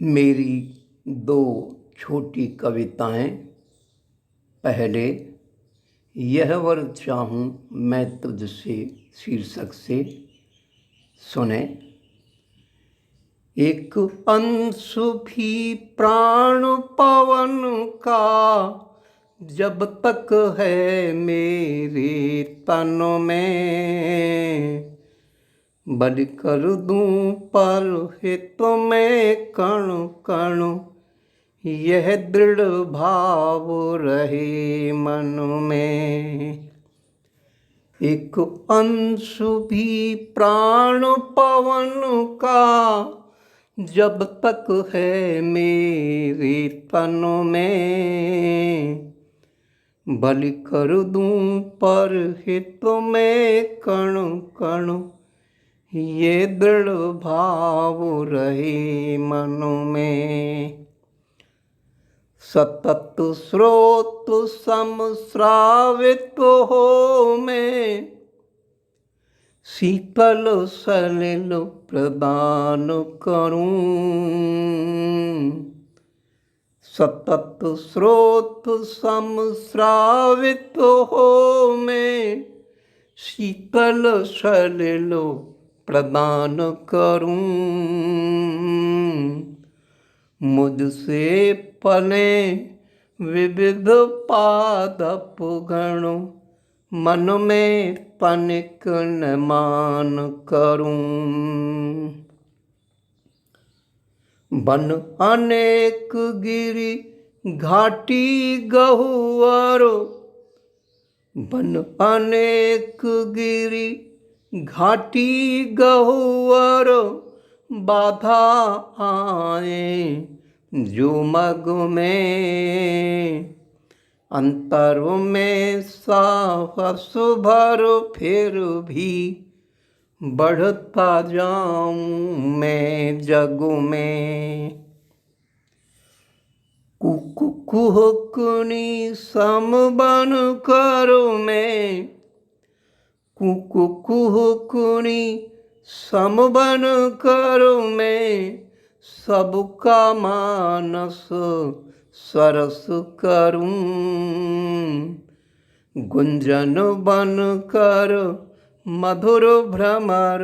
मेरी दो छोटी कविताएं। पहले यह वर चाहूं मैं तुझसे शीर्षक से सुने। एक अंश भी प्राण पवन का जब तक है मेरे तन में, बलि कर दूं पर हित में कण कण, यह दृढ़ भाव रहे मन में। एक अंश भी प्राण पवन का जब तक है मेरे तन में, बलि कर दूं पर हित में कण कण, ये दृढ़ भाव रहे मन में। सतत स्रोत समश्रावित हो में, शीतल सलिल प्रदान करूं। सतत स्रोत समश्रावित हो में, शीतल सलिल प्रदान करूं। मुझसे पले विविध पादप गण, मन में तनिक न मान करूं। बन अनेक गिरि घाटी गहुवर, बन अनेक गिरि घाटी गहुवर, बाधा आए जो मग में। अंतर में साहस भर फिर भी, बढ़ता जाऊं मैं जग में। कुहुकनी समबन करो में, कुहुकनी समबन करो में, सबका मानस सरस करूं। गुंजन बन कर मधुर भ्रमर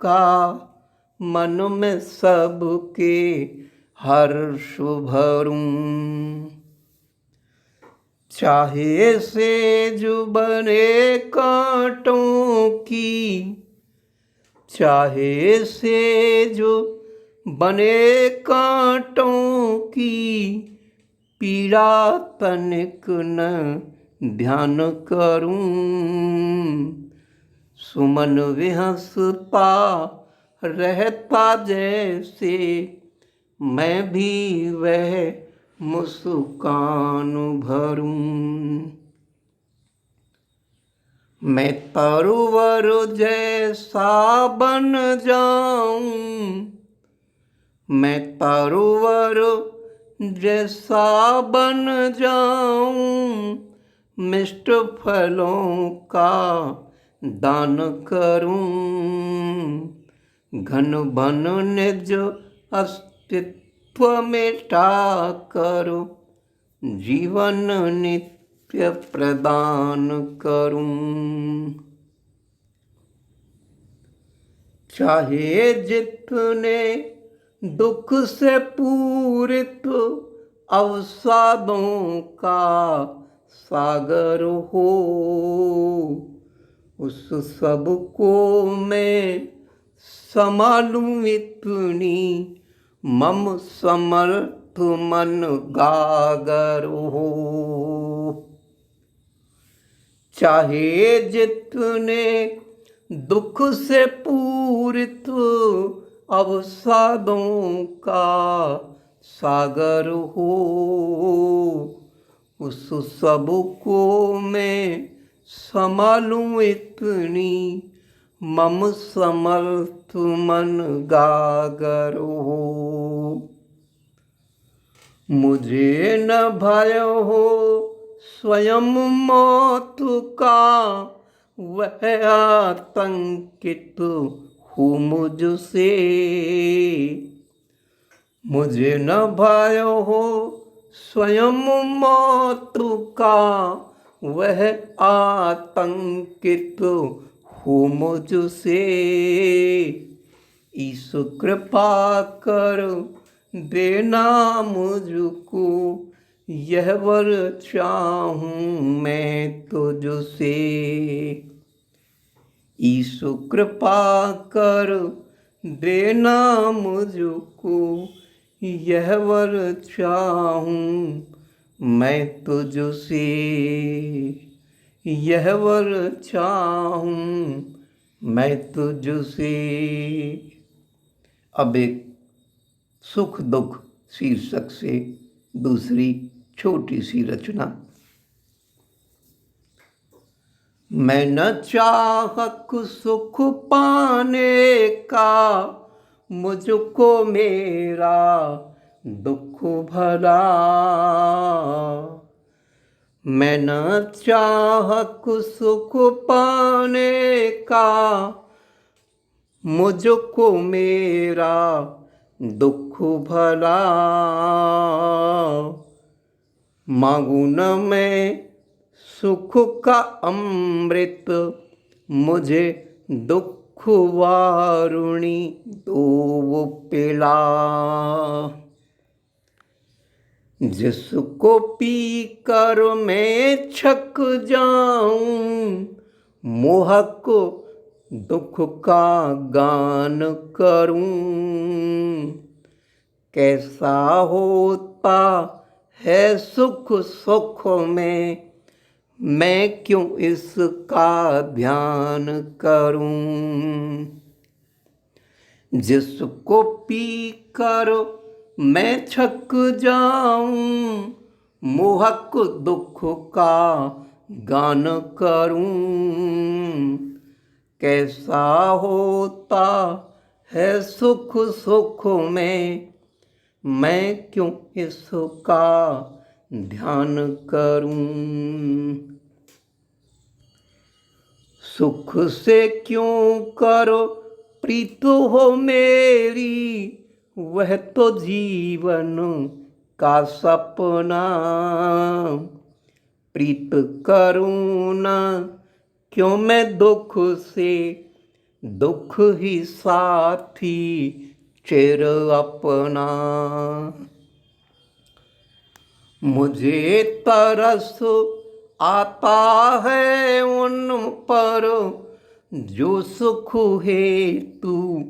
का, मन में सबके हर्ष भरूं। चाहे सेज बने कांटों की, चाहे सेज बने कांटों की, पीड़ा तनिक न ध्यान करूं। सुमन विहसता रहता जैसे, मैं भी वह मुस्कान भरूं। मैं तरुवर जैसा बन जाऊं, मैं तरुवर जैसा बन जाऊं, मिष्ट फलों का दान करूं। घन बन निज अस्तित्व मिटा कर, जीवन नित्य प्रदान करूं। चाहे जितने दुख से पूरित अवसादों का सागर हो, उस सब को मैं संभालूं इतनी, मम समर्थ मन गागर हो। चाहे जितने दुख से पूरित अवसादों का सागर हो, उस सब को मैं संभालूं इतनी, मम समर्थ मन गागर हो। मुझे न भय हो स्वयं मौत का, वह आतंकित हूँ मुझसे। मुझे न भय हो स्वयं मौत का, वह आतंकित हो मुझसे। ईश्वर कृपा कर देना मुझको, यह वर चाहूं मैं तुझसे। ईश्वर कृपा कर देना मुझको, यह वर चाहूं मैं तुझसे। यह वर चाहूं मैं तुझसे। अब एक सुख दुख शीर्षक से दूसरी छोटी सी रचना। मैं न चाहक सुख पाने का, मुझको मेरा दुख भला। मैं न चाहक सुख पाने का, मुझको मेरा दुख भला। मांगू न मैं सुख का अमृत, मुझे दुख वारुणी दो वो पिला। जिसको पी कर मैं छक जाऊं, मोहक दुख का गान करूं। कैसा होता है सुख सुख में, मैं क्यों इसका ध्यान करूं। जिसको पी कर मैं छक जाऊं, मोहक दुख का गान करूं। कैसा होता है सुख सुख में, मैं क्यों इसका ध्यान करूं। सुख से क्यों करो प्रीत हो मेरी, वह तो जीवन का सपना। प्रीत करूं ना क्यों मैं दुख से, दुख ही साथी चिर अपना। मुझे तरस आता है उन पर, जो सुख हेतु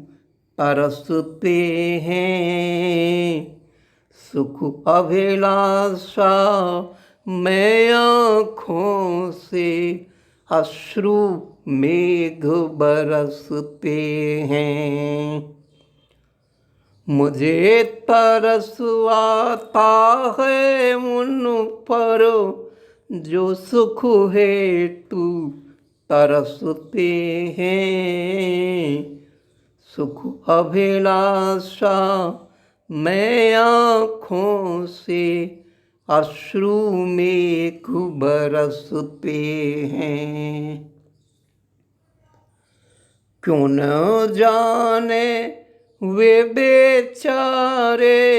तरसते हैं। सुख अभिलाषा मैं आँखों से, अश्रु मेघ बरसते हैं। मुझे तरस आता है उन पर, जो सुख हेतु तरसते हैं। सुख अभिलाषा मैं आँखों से, अश्रु मेघ बरसते हैं। क्यों न जाने वे बेचारे,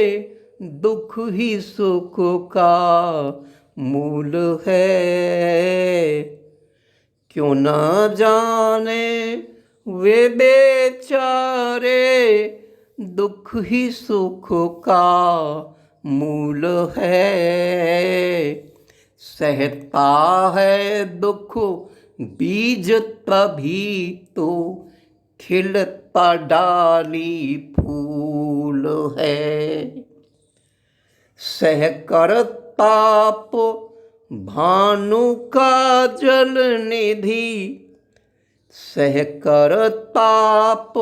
दुख ही सुख का मूल है। क्यों न जाने वे बेचारे, दुख ही सुख का मूल है। सहता है दुख बीज तभी तो, खिलता डाली फूल है। सह कर ताप भानु का जल निधि, सह कर ताप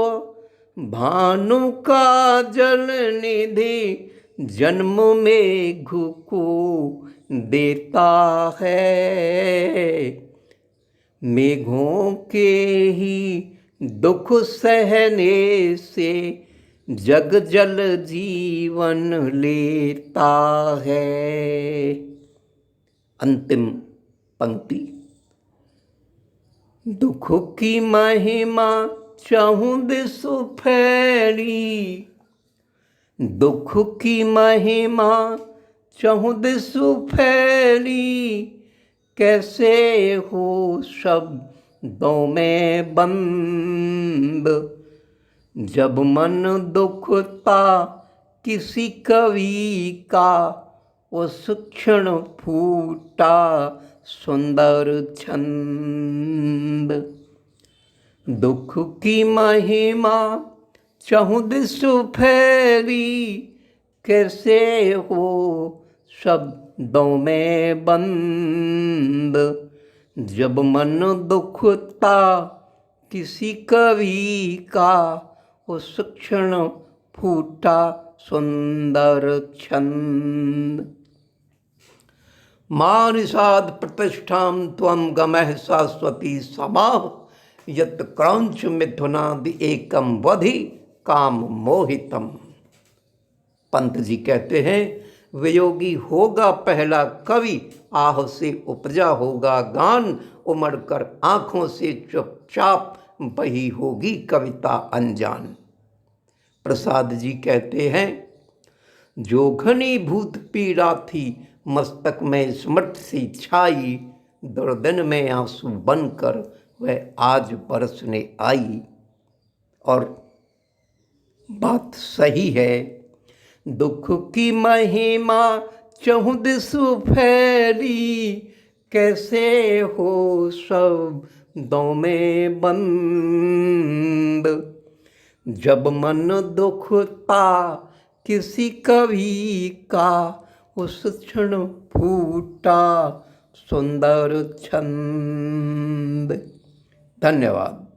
भानु का जल निधि, जन्म मेघ को देता है। मेघों के ही दुख सहने से, जग जल जीवन लेता है। अंतिम पंक्ति। दुख की महिमा चाहूं दिस फैली, दुख की महिमा चहुँ दिसु फैली, कैसे हो शब्दों में बंद। जब मन दुखता किसी कवि का, उस क्षण फूटा सुंदर छंद। दुख की महिमा चहुँ दिसु फैली, कैसे हो शब्दों में बंद। जब मन दुखता किसी कवि का, उस क्षण फूटा सुंदर छंद। मा निषाद प्रतिष्ठां त्वं गमः शाश्वती समाः, यत् क्रौंच मिथुनादि एकम वधि काम मोहितम। पंत जी कहते हैं, वियोगी होगा पहला कवि, आह से उपजा होगा गान, उमड़कर आंखों से चुपचाप बही होगी कविता अनजान। प्रसाद जी कहते हैं, जो घनीभूत पीड़ा थी मस्तक में स्मृत सी छाई, दुर्दिन में आंसू बनकर वह आज बरसने आई। और बात सही है। दुख की महिमा चहुँ दिसु फैली, कैसे हो शब्दों में बंद। जब मन दुखता किसी कवि का, उस क्षण फूटा सुंदर छंद। धन्यवाद।